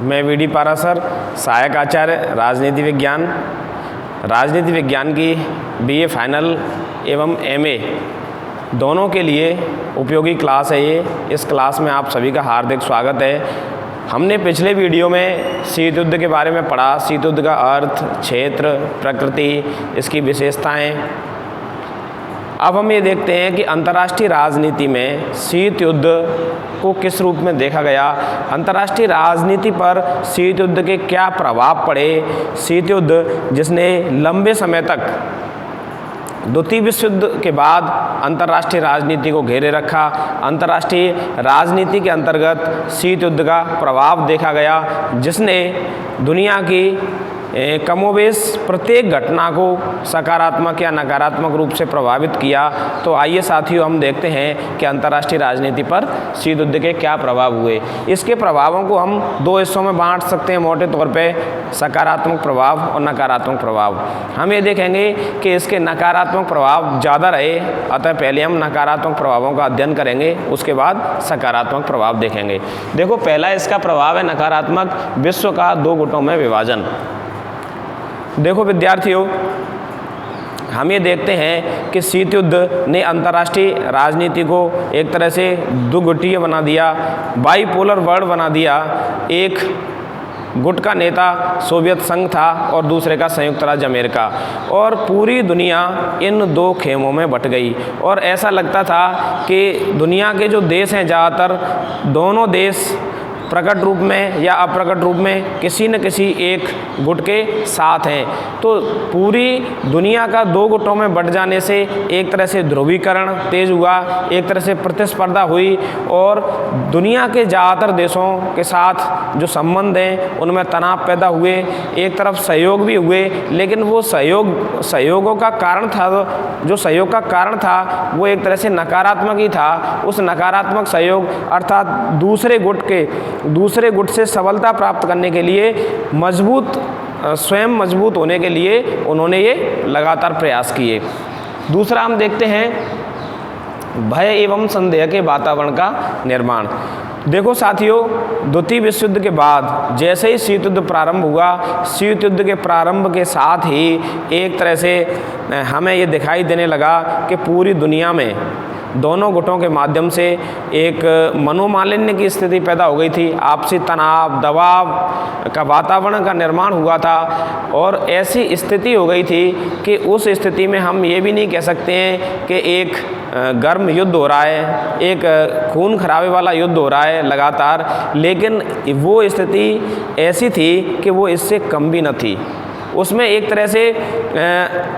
मैं वीडी पारासर, सहायक आचार्य राजनीति विज्ञान की बीए फाइनल एवं एमए दोनों के लिए उपयोगी क्लास है ये। इस क्लास में आप सभी का हार्दिक स्वागत है। हमने पिछले वीडियो में शीत युद्ध के बारे में पढ़ा, शीत युद्ध का अर्थ, क्षेत्र, प्रकृति, इसकी विशेषताएं। अब हम ये देखते हैं कि अंतर्राष्ट्रीय राजनीति में शीत युद्ध को किस रूप में देखा गया, अंतर्राष्ट्रीय राजनीति पर शीत युद्ध के क्या प्रभाव पड़े। शीत युद्ध जिसने लंबे समय तक द्वितीय विश्व युद्ध के बाद अंतर्राष्ट्रीय राजनीति को घेरे रखा, अंतर्राष्ट्रीय राजनीति के अंतर्गत शीत युद्ध का प्रभाव देखा गया, जिसने दुनिया की कमोबेश प्रत्येक घटना को सकारात्मक या नकारात्मक रूप से प्रभावित किया। तो आइए साथियों, हम देखते हैं कि अंतर्राष्ट्रीय राजनीति पर शीत युद्ध के क्या प्रभाव हुए। इसके प्रभावों को हम दो हिस्सों में बांट सकते हैं मोटे तौर पे, सकारात्मक प्रभाव और नकारात्मक प्रभाव। हम ये देखेंगे कि इसके नकारात्मक प्रभाव ज़्यादा रहे, अतः पहले हम नकारात्मक प्रभावों का अध्ययन करेंगे, उसके बाद सकारात्मक प्रभाव देखेंगे। देखो, पहला इसका प्रभाव है नकारात्मक, विश्व का दो गुटों में विभाजन। देखो विद्यार्थियों, हम ये देखते हैं कि शीत युद्ध ने अंतर्राष्ट्रीय राजनीति को एक तरह से दुगुटीय बना दिया, बाइपोलर वर्ल्ड बना दिया। एक गुट का नेता सोवियत संघ था और दूसरे का संयुक्त राज्य अमेरिका, और पूरी दुनिया इन दो खेमों में बट गई। और ऐसा लगता था कि दुनिया के जो देश हैं, ज़्यादातर दोनों देश प्रकट रूप में या अप्रकट रूप में किसी न किसी एक गुट के साथ हैं। तो पूरी दुनिया का दो गुटों में बंट जाने से एक तरह से ध्रुवीकरण तेज हुआ, एक तरह से प्रतिस्पर्धा हुई, और दुनिया के ज़्यादातर देशों के साथ जो संबंध हैं उनमें तनाव पैदा हुए। एक तरफ सहयोग भी हुए, लेकिन वो सहयोगों का कारण था, जो सहयोग का कारण था वो एक तरह से नकारात्मक ही था। उस नकारात्मक सहयोग अर्थात दूसरे गुट से सबलता प्राप्त करने के लिए स्वयं मजबूत होने के लिए उन्होंने ये लगातार प्रयास किए। दूसरा हम देखते हैं भय एवं संदेह के वातावरण का निर्माण। देखो साथियों, द्वितीय विश्व युद्ध के बाद जैसे ही शीत युद्ध प्रारंभ हुआ, शीत युद्ध के प्रारंभ के साथ ही एक तरह से हमें ये दिखाई देने लगा कि पूरी दुनिया में दोनों गुटों के माध्यम से एक मनोमालिन्य की स्थिति पैदा हो गई थी। आपसी तनाव, दबाव का वातावरण का निर्माण हुआ था, और ऐसी स्थिति हो गई थी कि उस स्थिति में हम ये भी नहीं कह सकते हैं कि एक गर्म युद्ध हो रहा है, एक खून खराबे वाला युद्ध हो रहा है लगातार, लेकिन वो स्थिति ऐसी थी कि वो इससे कम भी न थी। उसमें एक तरह से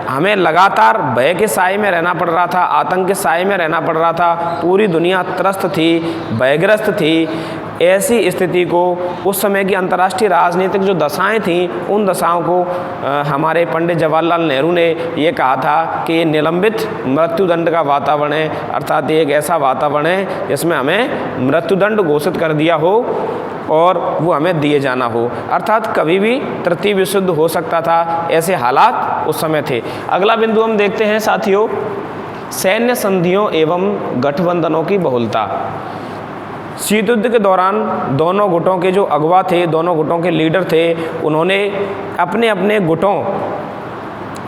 हमें लगातार भय के साए में रहना पड़ रहा था, आतंक के साए में रहना पड़ रहा था। पूरी दुनिया त्रस्त थी, भयग्रस्त थी। ऐसी स्थिति को उस समय की अंतर्राष्ट्रीय राजनीतिक जो दशाएं थीं, उन दशाओं को हमारे पंडित जवाहरलाल नेहरू ने ये कहा था कि ये निलंबित मृत्युदंड का वातावरण है, अर्थात ये एक ऐसा वातावरण है जिसमें हमें मृत्युदंड घोषित कर दिया हो और वो हमें दिए जाना हो, अर्थात कभी भी तृतीय विश्व युद्ध हो सकता था। ऐसे हालात उस समय थे। अगला बिंदु हम देखते हैं साथियों, सैन्य संधियों एवं गठबंधनों की बहुलता। शीत युद्ध के दौरान दोनों गुटों के जो अगुवा थे, दोनों गुटों के लीडर थे, उन्होंने अपने अपने गुटों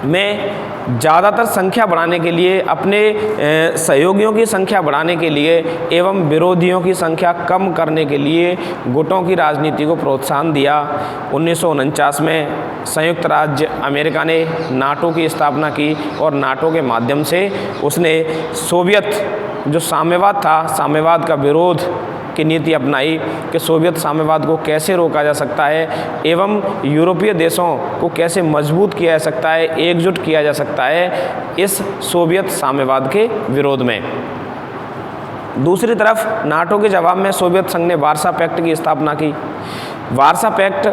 में ज़्यादातर संख्या बढ़ाने के लिए, अपने सहयोगियों की संख्या बढ़ाने के लिए एवं विरोधियों की संख्या कम करने के लिए गुटों की राजनीति को प्रोत्साहन दिया। 1949 में संयुक्त राज्य अमेरिका ने नाटो की स्थापना की, और नाटो के माध्यम से उसने सोवियत जो साम्यवाद था, साम्यवाद का विरोध की नीति अपनाई कि सोवियत साम्यवाद को कैसे रोका जा सकता है एवं यूरोपीय देशों को कैसे मजबूत किया जा सकता है, एकजुट किया जा सकता है इस सोवियत साम्यवाद के विरोध में। दूसरी तरफ नाटो के जवाब में सोवियत संघ ने वार्सा पैक्ट की स्थापना की। वार्सा पैक्ट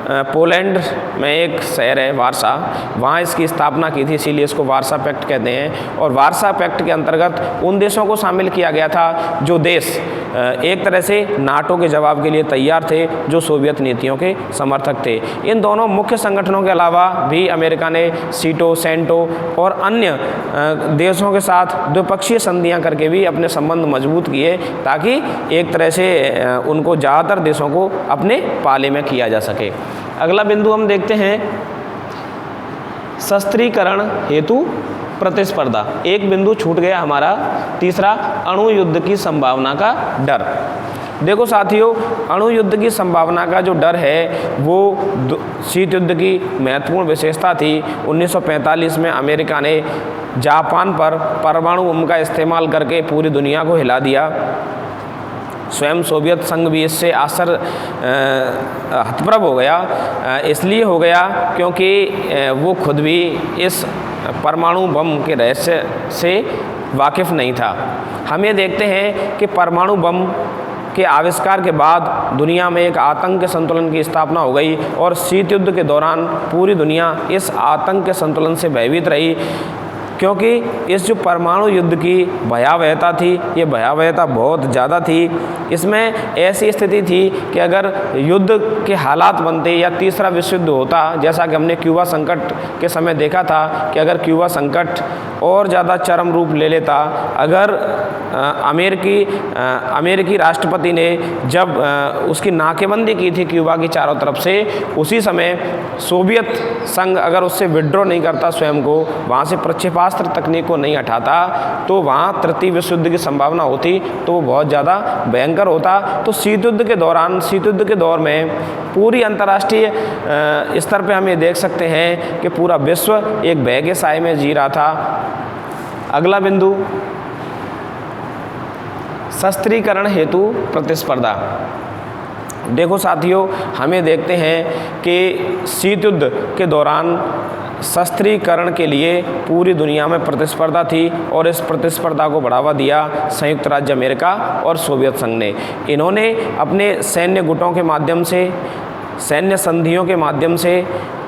पोलैंड में एक शहर है वारसा, वहाँ इसकी स्थापना की थी, इसीलिए इसको वारसा पैक्ट कहते हैं। और वारसा पैक्ट के अंतर्गत उन देशों को शामिल किया गया था जो देश एक तरह से नाटो के जवाब के लिए तैयार थे, जो सोवियत नीतियों के समर्थक थे। इन दोनों मुख्य संगठनों के अलावा भी अमेरिका ने सीटो, सेंटो और अन्य देशों के साथ द्विपक्षीय संधियां करके भी अपने संबंध मजबूत किए, ताकि एक तरह से उनको ज़्यादातर देशों को अपने पाले में किया जा सके। अगला बिंदु हम देखते हैं, शस्त्रीकरण हेतु प्रतिस्पर्धा। एक बिंदु छूट गया हमारा, तीसरा अणु युद्ध की संभावना का डर। देखो साथियों, अणु युद्ध की संभावना का जो डर है वो शीत युद्ध की महत्वपूर्ण विशेषता थी। 1945 में अमेरिका ने जापान पर परमाणु बम का इस्तेमाल करके पूरी दुनिया को हिला दिया। स्वयं सोवियत संघ भी इससे हतप्रभ हो गया। इसलिए हो गया क्योंकि वो खुद भी इस परमाणु बम के रहस्य से वाकिफ़ नहीं था। हम ये देखते हैं कि परमाणु बम के आविष्कार के बाद दुनिया में एक आतंक के संतुलन की स्थापना हो गई और शीत युद्ध के दौरान पूरी दुनिया इस आतंक के संतुलन से भयभीत रही, क्योंकि इस जो परमाणु युद्ध की भयावहता थी, ये भयावहता बहुत ज़्यादा थी। इसमें ऐसी स्थिति थी कि अगर युद्ध के हालात बनते या तीसरा विश्व युद्ध होता, जैसा कि हमने क्यूबा संकट के समय देखा था कि अगर क्यूबा संकट और ज़्यादा चरम रूप ले लेता, अगर अमेरिकी राष्ट्रपति ने जब उसकी नाकेबंदी की थी क्यूबा की चारों तरफ से, उसी समय सोवियत संघ अगर उससे विड्रॉ नहीं करता स्वयं को, वहाँ से प्रक्षेपास्त्र तकनीक को नहीं हटाता, तो वहाँ तृतीय विश्व युद्ध की संभावना होती, तो वो बहुत ज़्यादा भयंकर होता। तो शीत युद्ध के दौरान, शीत युद्ध के दौर में पूरी अंतर्राष्ट्रीय स्तर पे हम ये देख सकते हैं कि पूरा विश्व एक भय के साए में जी रहा था। अगला बिंदु, शस्त्रीकरण हेतु प्रतिस्पर्धा। देखो साथियों, हमें देखते हैं कि शीत युद्ध के दौरान शस्त्रीकरण के लिए पूरी दुनिया में प्रतिस्पर्धा थी और इस प्रतिस्पर्धा को बढ़ावा दिया संयुक्त राज्य अमेरिका और सोवियत संघ ने। इन्होंने अपने सैन्य गुटों के माध्यम से, सैन्य संधियों के माध्यम से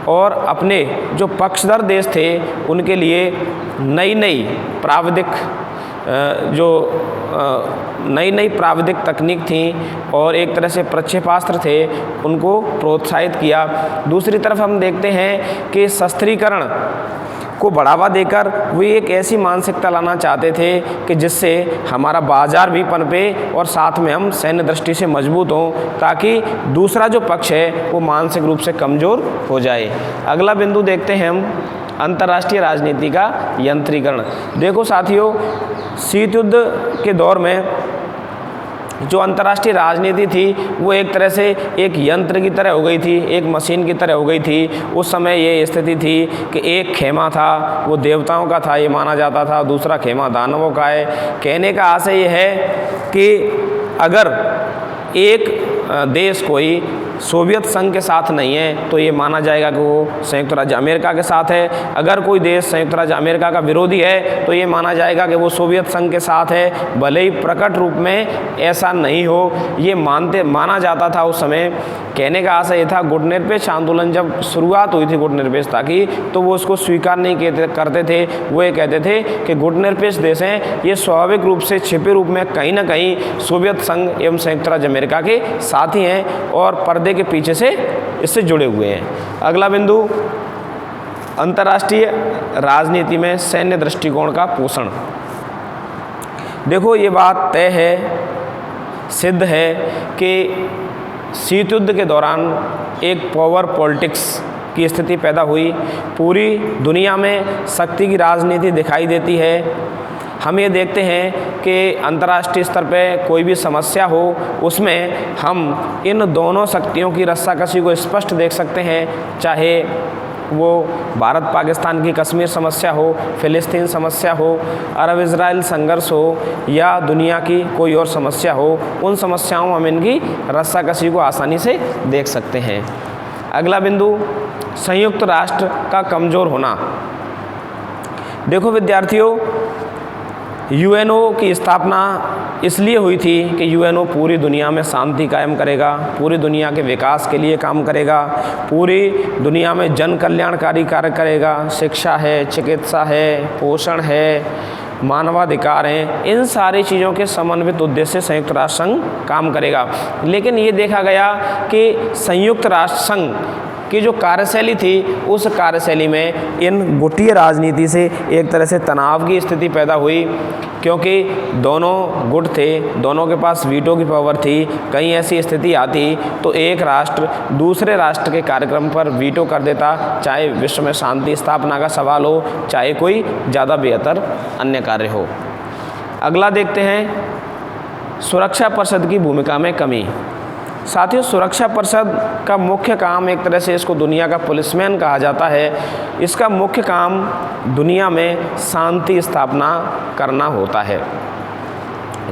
और अपने जो पक्षधर देश थे उनके लिए नई नई प्राविधिक तकनीक थी और एक तरह से प्रक्षेपास्त्र थे, उनको प्रोत्साहित किया। दूसरी तरफ हम देखते हैं कि शस्त्रीकरण को बढ़ावा देकर वे एक ऐसी मानसिकता लाना चाहते थे कि जिससे हमारा बाजार भी पनपे और साथ में हम सैन्य दृष्टि से मजबूत हों, ताकि दूसरा जो पक्ष है वो मानसिक रूप से कमज़ोर हो जाए। अगला बिंदु देखते हैं हम, अंतर्राष्ट्रीय राजनीति का यंत्रीकरण। देखो साथियों, शीत युद्ध के दौर में जो अंतर्राष्ट्रीय राजनीति थी वो एक तरह से एक यंत्र की तरह हो गई थी, एक मशीन की तरह हो गई थी। उस समय ये स्थिति थी कि एक खेमा था वो देवताओं का था, ये माना जाता था, दूसरा खेमा दानवों का है। कहने का आशय ये है कि अगर एक देश कोई सोवियत संघ के साथ नहीं है तो ये माना जाएगा कि वो संयुक्त राज्य अमेरिका के साथ है। अगर कोई देश संयुक्त राज्य अमेरिका का विरोधी है तो ये माना जाएगा कि वो सोवियत संघ के साथ है, भले ही प्रकट रूप में ऐसा नहीं हो, ये माना जाता था उस समय। कहने का आशय ये था, गुटनिरपेक्ष आंदोलन जब शुरुआत हुई थी गुटनिरपेक्षता की, तो वो उसको स्वीकार नहीं करते थे। वो ये कहते थे कि गुटनिरपेक्ष देश हैं, ये स्वाभाविक रूप से छिपे रूप में कहीं ना कहीं सोवियत संघ एवं संयुक्त राज्य अमेरिका के साथ ही हैं और पर्दे के पीछे से इससे जुड़े हुए हैं। अगला बिंदु, अंतर्राष्ट्रीय राजनीति में सैन्य दृष्टिकोण का पोषण। देखो ये बात तय है, सिद्ध है कि शीत युद्ध के दौरान एक पावर पॉलिटिक्स की स्थिति पैदा हुई। पूरी दुनिया में शक्ति की राजनीति दिखाई देती है। हम ये देखते हैं कि अंतर्राष्ट्रीय स्तर पे कोई भी समस्या हो उसमें हम इन दोनों शक्तियों की रस्साकशी को स्पष्ट देख सकते हैं, चाहे वो भारत पाकिस्तान की कश्मीर समस्या हो, फ़िलिस्तीन समस्या हो, अरब इजराइल संघर्ष हो या दुनिया की कोई और समस्या हो। उन समस्याओं में हम इनकी रस्साकशी को आसानी से देख सकते हैं। अगला बिंदु, संयुक्त राष्ट्र का कमज़ोर होना। देखो विद्यार्थियों, यूएनओ की स्थापना इसलिए हुई थी कि यूएनओ पूरी दुनिया में शांति कायम करेगा, पूरी दुनिया के विकास के लिए काम करेगा, पूरी दुनिया में जन कल्याणकारी कार्य करेगा। शिक्षा है, चिकित्सा है, पोषण है, मानवाधिकार हैं, इन सारी चीज़ों के समन्वित उद्देश्य से संयुक्त राष्ट्र संघ काम करेगा। लेकिन ये देखा गया कि संयुक्त राष्ट्र संघ की जो कार्यशैली थी, उस कार्यशैली में इन गुटीय राजनीति से एक तरह से तनाव की स्थिति पैदा हुई, क्योंकि दोनों गुट थे, दोनों के पास वीटो की पावर थी। कहीं ऐसी स्थिति आती तो एक राष्ट्र दूसरे राष्ट्र के कार्यक्रम पर वीटो कर देता, चाहे विश्व में शांति स्थापना का सवाल हो, चाहे कोई ज़्यादा बेहतर अन्य कार्य हो। अगला देखते हैं सुरक्षा परिषद की भूमिका में कमी। साथियों, सुरक्षा परिषद का मुख्य काम, एक तरह से इसको दुनिया का पुलिसमैन कहा जाता है, इसका मुख्य काम दुनिया में शांति स्थापना करना होता है।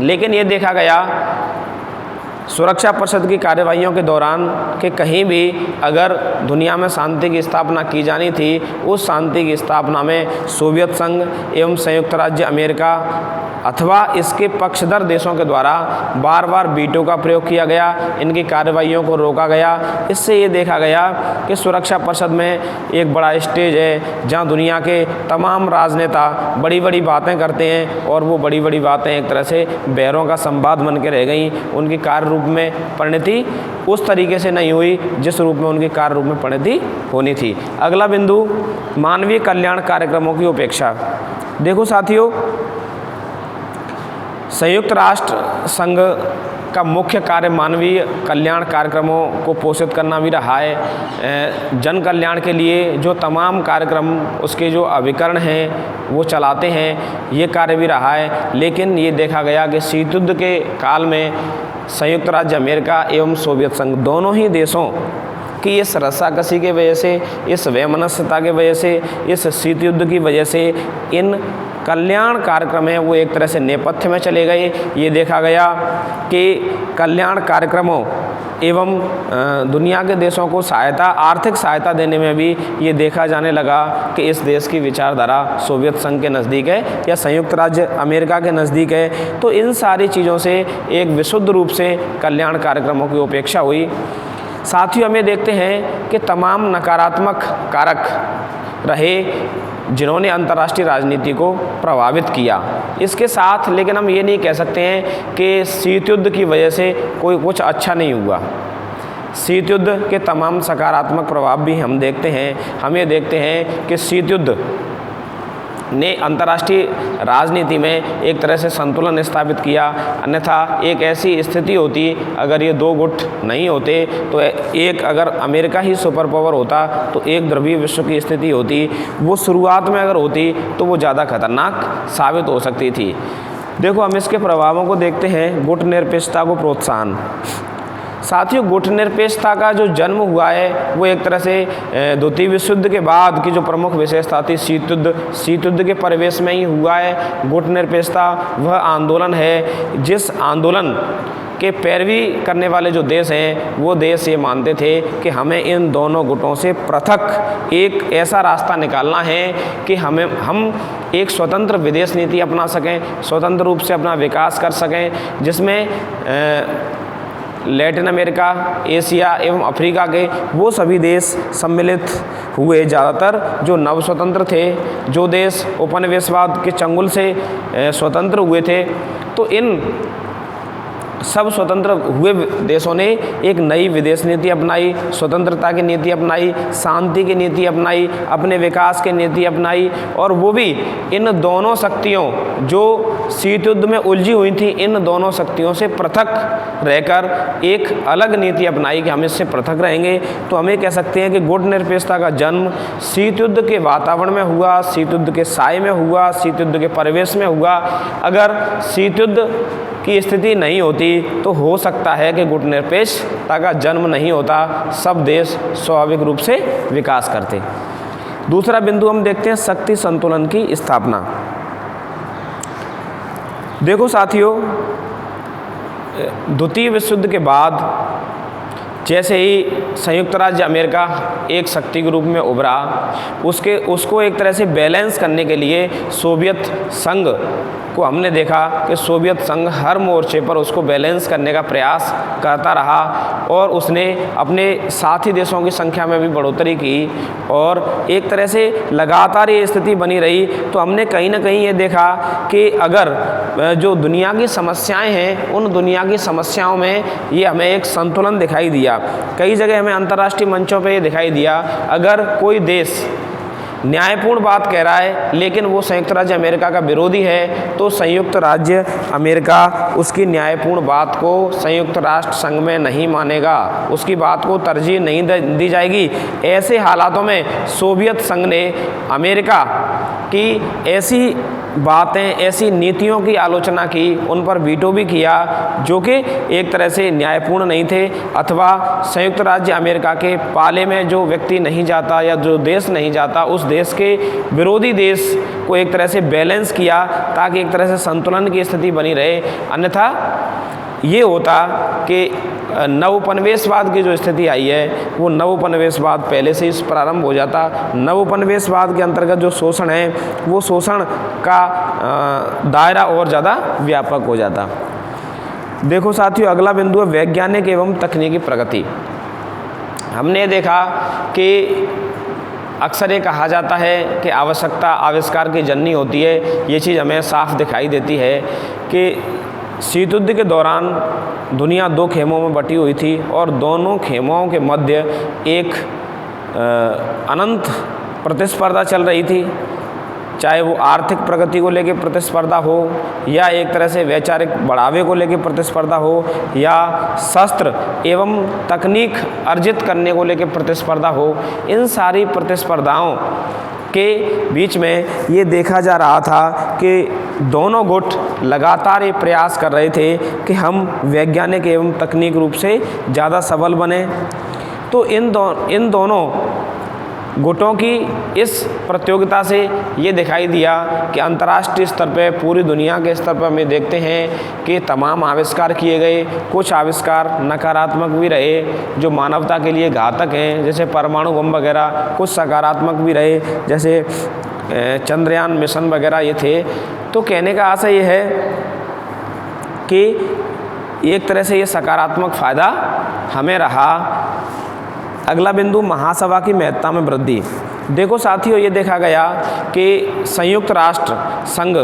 लेकिन ये देखा गया सुरक्षा परिषद की कार्यवाहियों के दौरान कि कहीं भी अगर दुनिया में शांति की स्थापना की जानी थी, उस शांति की स्थापना में सोवियत संघ एवं संयुक्त राज्य अमेरिका अथवा इसके पक्षधर देशों के द्वारा बार बार वीटो का प्रयोग किया गया, इनकी कार्यवाहियों को रोका गया। इससे ये देखा गया कि सुरक्षा परिषद में एक बड़ा स्टेज है जहां दुनिया के तमाम राजनेता बड़ी बड़ी बातें करते हैं, और वो बड़ी बड़ी बातें एक तरह से बहरों का संवाद बन के रह गई। उनकी कार्य रूप में परिणति उस तरीके से नहीं हुई जिस रूप में उनकी कार्य रूप में परिणति होनी थी। अगला बिंदु, मानवीय कल्याण कार्यक्रमों की उपेक्षा। देखो साथियों, संयुक्त राष्ट्र संघ का मुख्य कार्य मानवीय कल्याण कार्यक्रमों को पोषित करना भी रहा है। जन कल्याण के लिए जो तमाम कार्यक्रम उसके जो अभिकरण हैं वो चलाते हैं, ये कार्य भी रहा है। लेकिन ये देखा गया कि शीत युद्ध के काल में संयुक्त राज्य अमेरिका एवं सोवियत संघ दोनों ही देशों की इस रस्साकसी के वजह से, इस वैमनस्यता के वजह से, इस शीत युद्ध की वजह से इन कल्याण कार्यक्रम हैं वो एक तरह से नेपथ्य में चले गए। ये देखा गया कि कल्याण कार्यक्रमों एवं दुनिया के देशों को सहायता, आर्थिक सहायता देने में भी ये देखा जाने लगा कि इस देश की विचारधारा सोवियत संघ के नज़दीक है या संयुक्त राज्य अमेरिका के नज़दीक है। तो इन सारी चीज़ों से एक विशुद्ध रूप से कल्याण कार्यक्रमों की उपेक्षा हुई। साथियों, हमें देखते हैं कि तमाम नकारात्मक कारक रहे जिन्होंने अंतर्राष्ट्रीय राजनीति को प्रभावित किया। इसके साथ लेकिन हम ये नहीं कह सकते हैं कि शीत युद्ध की वजह से कोई कुछ अच्छा नहीं हुआ। शीत युद्ध के तमाम सकारात्मक प्रभाव भी हम देखते हैं। हम ये देखते हैं कि शीत युद्ध ने अंतर्राष्ट्रीय राजनीति में एक तरह से संतुलन स्थापित किया। अन्यथा एक ऐसी स्थिति होती, अगर ये दो गुट नहीं होते तो एक अगर अमेरिका ही सुपर पावर होता तो एक ध्रुवीय विश्व की स्थिति होती। वो शुरुआत में अगर होती तो वो ज़्यादा खतरनाक साबित हो सकती थी। देखो, हम इसके प्रभावों को देखते हैं। गुट निरपेक्षता को प्रोत्साहन। साथियों, गुट निरपेक्षता का जो जन्म हुआ है वो एक तरह से द्वितीय विश्व युद्ध के बाद की जो प्रमुख विशेषता थी शीत युद्ध के परिवेश में ही हुआ है। गुट निरपेक्षता वह आंदोलन है जिस आंदोलन के पैरवी करने वाले जो देश हैं वो देश ये मानते थे कि हमें इन दोनों गुटों से पृथक एक ऐसा रास्ता निकालना है कि हम एक स्वतंत्र विदेश नीति अपना सकें, स्वतंत्र रूप से अपना विकास कर सकें, जिसमें लैटिन अमेरिका, एशिया एवं अफ्रीका के वो सभी देश सम्मिलित हुए। ज़्यादातर जो नव स्वतंत्र थे, जो देश उपनिवेशवाद के चंगुल से स्वतंत्र हुए थे, तो इन सब स्वतंत्र हुए देशों ने एक नई विदेश नीति अपनाई, स्वतंत्रता की नीति अपनाई, शांति की नीति अपनाई, अपने विकास की नीति अपनाई। और वो भी इन दोनों शक्तियों जो शीत युद्ध में उलझी हुई थी, इन दोनों शक्तियों से पृथक रहकर एक अलग नीति अपनाई कि हम इससे पृथक रहेंगे। तो हमें कह सकते हैं कि गुट निरपेक्षता का जन्म शीत युद्ध के वातावरण में हुआ, शीत युद्ध के साए में हुआ, शीत युद्ध के परिवेश में हुआ। अगर शीत युद्ध की स्थिति नहीं होती तो हो सकता है कि गुट निरपेक्षता का जन्म नहीं होता, सब देश स्वाभाविक रूप से विकास करते। दूसरा बिंदु हम देखते हैं शक्ति संतुलन की स्थापना। देखो साथियों, द्वितीय विश्व युद्ध के बाद जैसे ही संयुक्त राज्य अमेरिका एक शक्ति के रूप में उभरा, उसको एक तरह से बैलेंस करने के लिए सोवियत संघ को हमने देखा कि सोवियत संघ हर मोर्चे पर उसको बैलेंस करने का प्रयास करता रहा और उसने अपने साथी देशों की संख्या में भी बढ़ोतरी की और एक तरह से लगातार ये स्थिति बनी रही। तो हमने कहीं ना कहीं ये देखा कि अगर जो दुनिया की समस्याएं हैं, उन दुनिया की समस्याओं में ये हमें एक संतुलन दिखाई दिया। कई जगह हमें अंतर्राष्ट्रीय मंचों पे ये दिखाई दिया, अगर कोई देश न्यायपूर्ण बात कह रहा है लेकिन वो संयुक्त राज्य अमेरिका का विरोधी है, तो संयुक्त राज्य अमेरिका उसकी न्यायपूर्ण बात को संयुक्त राष्ट्र संघ में नहीं मानेगा, उसकी बात को तरजीह नहीं दी जाएगी। ऐसे हालातों में सोवियत संघ ने अमेरिका की ऐसी बातें, ऐसी नीतियों की आलोचना की, उन पर वीटो भी किया जो कि एक तरह से न्यायपूर्ण नहीं थे, अथवा संयुक्त राज्य अमेरिका के पाले में जो व्यक्ति नहीं जाता या जो देश नहीं जाता, उस देश के विरोधी देश को एक तरह से बैलेंस किया ताकि एक तरह से संतुलन की स्थिति बनी रहे। अन्यथा ये होता कि नवोपनिवेशवाद की जो स्थिति आई है, वो नवोपनिवेशवाद पहले से ही प्रारंभ हो जाता। नवोपनिवेशवाद के अंतर्गत जो शोषण है, वो शोषण का दायरा और ज़्यादा व्यापक हो जाता। देखो साथियों, अगला बिंदु है वैज्ञानिक एवं तकनीकी प्रगति। हमने देखा कि अक्सर ये कहा जाता है कि आवश्यकता आविष्कार की जननी होती है। ये चीज़ हमें साफ दिखाई देती है कि शीत युद्ध के दौरान दुनिया दो खेमों में बटी हुई थी और दोनों खेमों के मध्य एक अनंत प्रतिस्पर्धा चल रही थी, चाहे वो आर्थिक प्रगति को लेकर प्रतिस्पर्धा हो या एक तरह से वैचारिक बढ़ावे को लेकर प्रतिस्पर्धा हो या शस्त्र एवं तकनीक अर्जित करने को लेकर प्रतिस्पर्धा हो। इन सारी प्रतिस्पर्धाओं के बीच में ये देखा जा रहा था कि दोनों गुट लगातार ये प्रयास कर रहे थे कि हम वैज्ञानिक एवं तकनीक रूप से ज़्यादा सबल बने। तो इन दोनों गुटों की इस प्रतियोगिता से ये दिखाई दिया कि अंतर्राष्ट्रीय स्तर पर, पूरी दुनिया के स्तर पर हमें देखते हैं कि तमाम आविष्कार किए गए। कुछ आविष्कार नकारात्मक भी रहे जो मानवता के लिए घातक हैं, जैसे परमाणु बम वगैरह। कुछ सकारात्मक भी रहे, जैसे चंद्रयान मिशन वगैरह ये थे। तो कहने का आशय ये है कि एक तरह से ये सकारात्मक फ़ायदा हमें रहा। अगला बिंदु महासभा की महत्ता में वृद्धि। देखो साथियों, ये देखा गया कि संयुक्त राष्ट्र संघ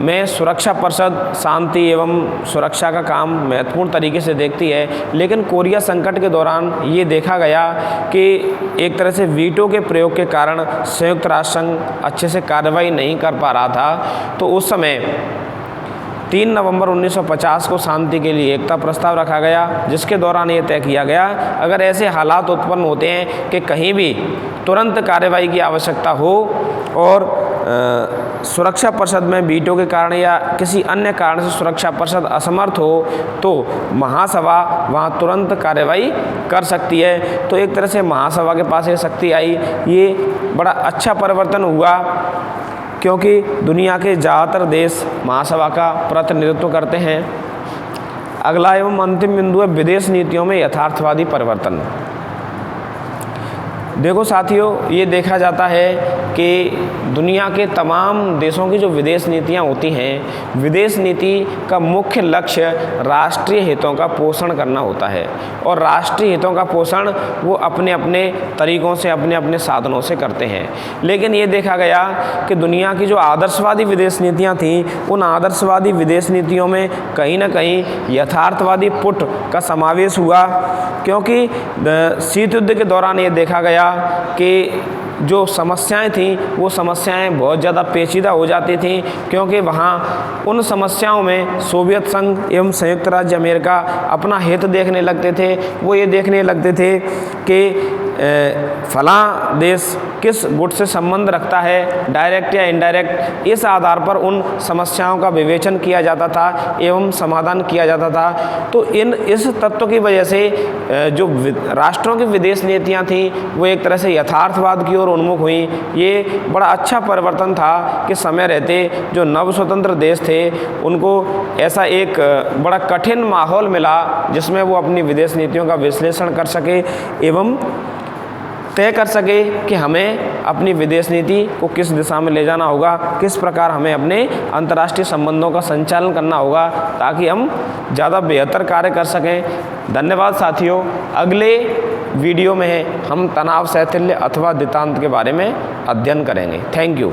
में सुरक्षा परिषद शांति एवं सुरक्षा का काम महत्वपूर्ण तरीके से देखती है, लेकिन कोरिया संकट के दौरान ये देखा गया कि एक तरह से वीटो के प्रयोग के कारण संयुक्त राष्ट्र संघ अच्छे से कार्रवाई नहीं कर पा रहा था। तो उस समय 3 नवंबर 1950 को शांति के लिए एकता प्रस्ताव रखा गया, जिसके दौरान ये तय किया गया अगर ऐसे हालात उत्पन्न होते हैं कि कहीं भी तुरंत कार्रवाई की आवश्यकता हो और सुरक्षा परिषद में वीटो के कारण या किसी अन्य कारण से सुरक्षा परिषद असमर्थ हो, तो महासभा वहाँ तुरंत कार्रवाई कर सकती है। तो एक तरह से महासभा के पास ये शक्ति आई। ये बड़ा अच्छा परिवर्तन हुआ क्योंकि दुनिया के ज़्यादातर देश महासभा का प्रतिनिधित्व करते हैं। अगला एवं अंतिम बिंदु है विदेश नीतियों में यथार्थवादी परिवर्तन। देखो साथियों, ये देखा जाता है कि दुनिया के तमाम देशों की जो विदेश नीतियाँ होती हैं, विदेश नीति का मुख्य लक्ष्य राष्ट्रीय हितों का पोषण करना होता है और राष्ट्रीय हितों का पोषण वो अपने अपने तरीक़ों से, अपने अपने साधनों से करते हैं। लेकिन ये देखा गया कि दुनिया की जो आदर्शवादी विदेश नीतियाँ थीं, उन आदर्शवादी विदेश नीतियों में कहीं ना कहीं यथार्थवादी पुट का समावेश हुआ, क्योंकि शीत युद्ध के दौरान ये देखा गया कि जो समस्याएं थीं वो समस्याएं बहुत ज़्यादा पेचीदा हो जाती थीं, क्योंकि वहाँ उन समस्याओं में सोवियत संघ एवं संयुक्त राज्य अमेरिका अपना हित देखने लगते थे। वो ये देखने लगते थे कि फलां देश किस गुट से संबंध रखता है, डायरेक्ट या इनडायरेक्ट, इस आधार पर उन समस्याओं का विवेचन किया जाता था एवं समाधान किया जाता था। तो इस तत्व की वजह से जो राष्ट्रों की विदेश नीतियाँ थीं वो एक तरह से यथार्थवाद की ओर उन्मुख हुई। ये बड़ा अच्छा परिवर्तन था कि समय रहते जो नव स्वतंत्र देश थे उनको ऐसा एक बड़ा कठिन माहौल मिला जिसमें वो अपनी विदेश नीतियों का विश्लेषण कर सके एवं तय कर सके कि हमें अपनी विदेश नीति को किस दिशा में ले जाना होगा, किस प्रकार हमें अपने अंतर्राष्ट्रीय संबंधों का संचालन करना होगा ताकि हम ज़्यादा बेहतर कार्य कर सकें। धन्यवाद साथियों। अगले वीडियो में हम तनाव शैथिल्य अथवा दितांत के बारे में अध्ययन करेंगे। Thank you.